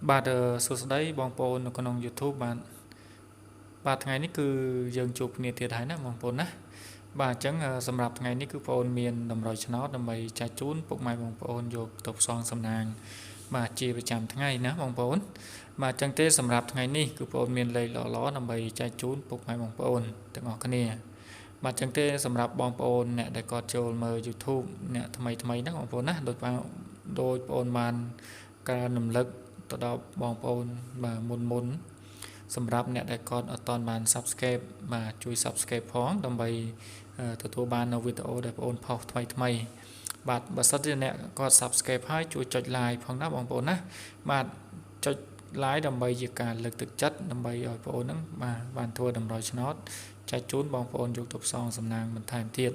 បាទសួស្តីបងប្អូននៅក្នុង YouTube បាទថ្ងៃនេះគឺយើងជួបគ្នាទៀតហើយណាបងប្អូនណាបាទអញ្ចឹងសម្រាប់ថ្ងៃនេះគឺបងប្អូនមានតម្រុយឆ្នោតដើម្បីចែកជូនពុកម៉ែបងប្អូនយកទៅផ្សងសំណាងបាទជាប្រចាំថ្ងៃណាបងប្អូនបាទអញ្ចឹងទេសម្រាប់ថ្ងៃនេះគឺបងប្អូនមានលេខល្អៗដើម្បីចែកជូនពុកម៉ែបងប្អូនទាំងអស់គ្នាបាទអញ្ចឹងទេសម្រាប់បងប្អូនអ្នកដែលគាត់ចូលមើល YouTube អ្នកថ្មីណាបងប្អូនណាដូចបងប្អូនបានការរំលឹកទៅដល់បងប្អូនបាទមុនសម្រាប់អ្នកដែលគាត់អត់ទាន់បាន Subscribe បាទជួយ Subscribe ផងដើម្បីទទួលបាននៅវីដេអូដែលបងប្អូនផុសថ្មីបាទបើសិនជាអ្នកគាត់ Subscribe ហើយជួយចុច Like ផងណាបងប្អូនណាបាទចុច Like ដើម្បីជាការលើកទឹកចិត្តដើម្បីឲ្យបងប្អូនហ្នឹងបាទបានធ្វើតម្រុយឆ្នោតចែកជូនបងប្អូនយកទៅផ្សងសំណាងបន្ថែមទៀត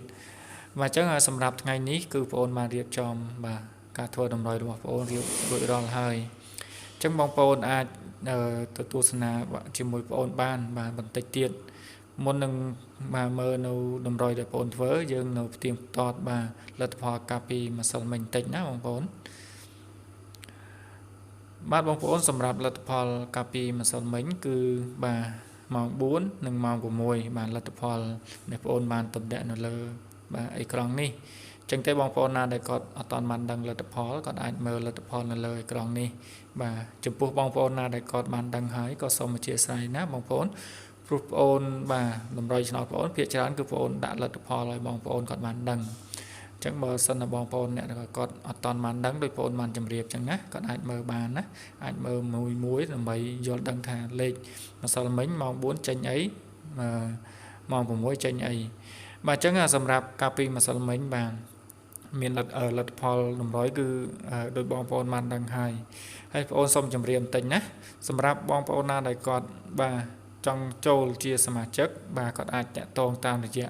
បាទអញ្ចឹងសម្រាប់ថ្ងៃនេះគឺបងប្អូនបានរៀបចំបាទការធ្វើតម្រុយរបស់បងប្អូនរៀបរួចរាល់ហើយអញ្ចឹងបងប្អូនអាចទៅទស្សនាជាមួយបងប្អូនបានបន្តិចទៀតមុននឹងមកមើលនៅតម្រុយដែលបងប្អូនធ្វើយើងនៅផ្ទៀងផ្ទាត់បាទលទ្ធផលកាលពីម្សិលមិញបន្តិចណាបងប្អូនបាទបងប្អូនសម្រាប់លទ្ធផលកាលពីម្សិលមិញគឺបាទម៉ោង4និងម៉ោង6បាទលទ្ធផលដែលបងប្អូនបានទម្លាក់នៅលើបាទអេក្រង់នេះចឹងទេបងប្អូនណាដែលគាត់អត់ទាន់បានដឹងលទ្ធផលគាត់អាចមើលលទ្ធផលនៅលើអេក្រង់នេះបាទចំពោះបងប្អូនណាដែលគាត់បានដឹងហើយក៏សូមអធិស្ឋានណាបងប្អូនព្រោះបងប្អូនបាទតម្រុយឆ្នោតបងប្អូនភាគច្រើនគឺបងប្អូនដាក់លទ្ធផលឲ្យបងប្អូនគាត់បានដឹងអញ្ចឹងបើសិនណាបងប្អូនអ្នកគាត់អត់ទាន់បានដឹងដោយបងប្អូនបានជម្រាបអញ្ចឹងណាគាត់អាចមើលបានណាអាចមើលមួយដើម្បីយល់ដឹងថាលេខម្សិលមិញម៉ោង4ចេញអីម៉ោង6ចេញអីបាទអញ្ចឹងសម្រាប់កាលពីម្សិលមិញបាទមានលទ្ធផលតម្រុយគឺដោយបងប្អូនបានដឹងហើយបងប្អូនសូមជម្រាបបន្តិចណាសម្រាប់បងប្អូនណាដែលគាត់បាទចង់ចូលជាសមាជិកបាទគាត់អាចតាក់ទងតាមរយៈ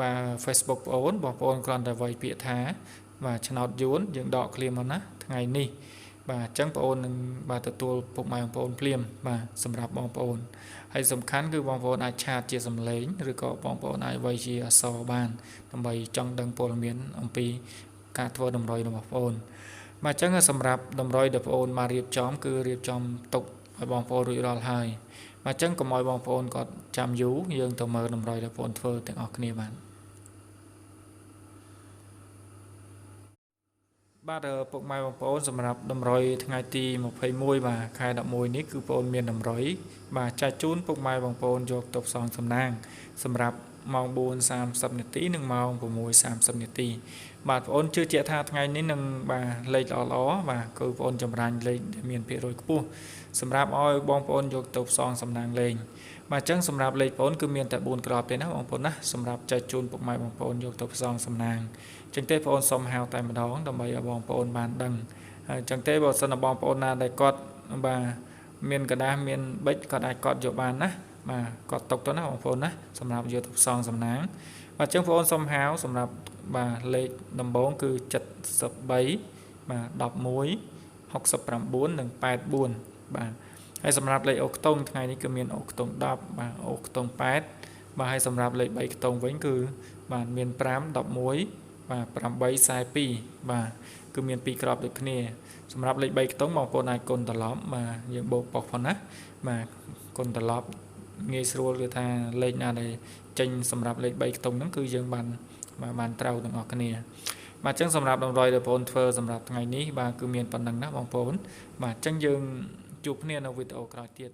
បាទ Facebook បងប្អូនគ្រាន់តែវាយពាក្យថាបាទឆ្នោតយួនយើងដកឃ្លាមកណាថ្ងៃនេះបាទអញ្ចឹងបងប្អូននឹងបាទទទួលពុកម៉ែបងប្អូនភ្លាមបាទសម្រាប់បងប្អូនហើយសំខាន់គឺបងប្អូនអាចឆាតជាសំឡេងឬក៏បងប្អូនអាចវាយជាអក្សរបានដើម្បីចង់ដឹងព័ត៌មានអំពីការធ្វើតម្រុយរបស់បងប្អូនបាទអញ្ចឹងសម្រាប់តម្រុយដែលបងប្អូនបានរៀបចំគឺរៀបចំទុកឲ្យបងប្អូនរួចរាល់ហើយបាទអញ្ចឹងកុំឲ្យបងប្អូនគាត់ចាំយូរយើងទៅមើលតម្រុយដែលបងប្អូនធ្វើទាំងអស់គ្នាបាទពុកម៉ែបងប្អូនសម្រាប់តម្រុយថ្ងៃទី21បាទខែ11នេះគឺបងប្អូនមានតម្រុយបាទចែកជូនពុកម៉ែបងប្អូនយកទៅផ្សងសំណាងសម្រាប់ម៉ោង 4:30 នាទីនិងម៉ោង 6:30 នាទីបាទបងប្អូនជឿជាក់ថាថ្ងៃនេះនឹងបាទលេខល្អបាទគឺបងប្អូនចម្រាញ់លេខដែលមានភាគរយខ្ពស់សម្រាប់ឲ្យបងប្អូនយកទៅផ្សងសំណាងលេងបាទអញ្ចឹងសម្រាប់លេខបងប្អូនគឺមានតែ4ក្របទេណាបងប្អូនណាសម្រាប់ចែកជូនពុកម៉ែបងប្អូនយកទៅផ្សងសំណាងអញ្ចឹងទេបងប្អូនសូមហៅតែម្ដងដើម្បីឲ្យបងប្អូនបានដឹងហើយអញ្ចឹងទេបើសិនជាបងប្អូនណាដែលគាត់បាទមានកដាស់មានប៊ិចគាត់អាចកត់យកបានណាបាទកត់ទុកទៅណាបងប្អូនណាសម្រាប់យកទៅផ្សងសំណាងបាទអញ្ចឹងបងប្អូនសូមហៅសម្រាប់បាទលេខដំបូងគឺ73បាទ11 69និង84បាទហើយសម្រាប់លេខអូខ្ទង់ថ្ងៃនេះគឺមានអូខ្ទង់10បាទអូខ្ទង់8បាទហើយសម្រាប់លេខ3ខ្ទង់វិញគឺបាទមាន5 11បាទ8 42បាទគឺមាន2ក្របដូចគ្នាសម្រាប់លេខ3ខ្ទង់បងប្អូនអាចគុណត្រឡប់បាទយើងបូកប៉ុសផងណាបាទគុណត្រឡប់ងាយស្រួលគឺថាលេខណាដែលចេញសម្រាប់លេខ3ខ្ទង់ហ្នឹងគឺយើងបានត្រូវទាំងអស់គ្នាបាទអញ្ចឹងសម្រាប់តម្រុយដែលបងប្អូនធ្វើសម្រាប់ថ្ងៃនេះបាទគឺមានប៉ុណ្ណឹងណាបងប្អូនបាទអញ្ចឹងយើងជួបគ្នានៅវីដេអូក្រោយទៀត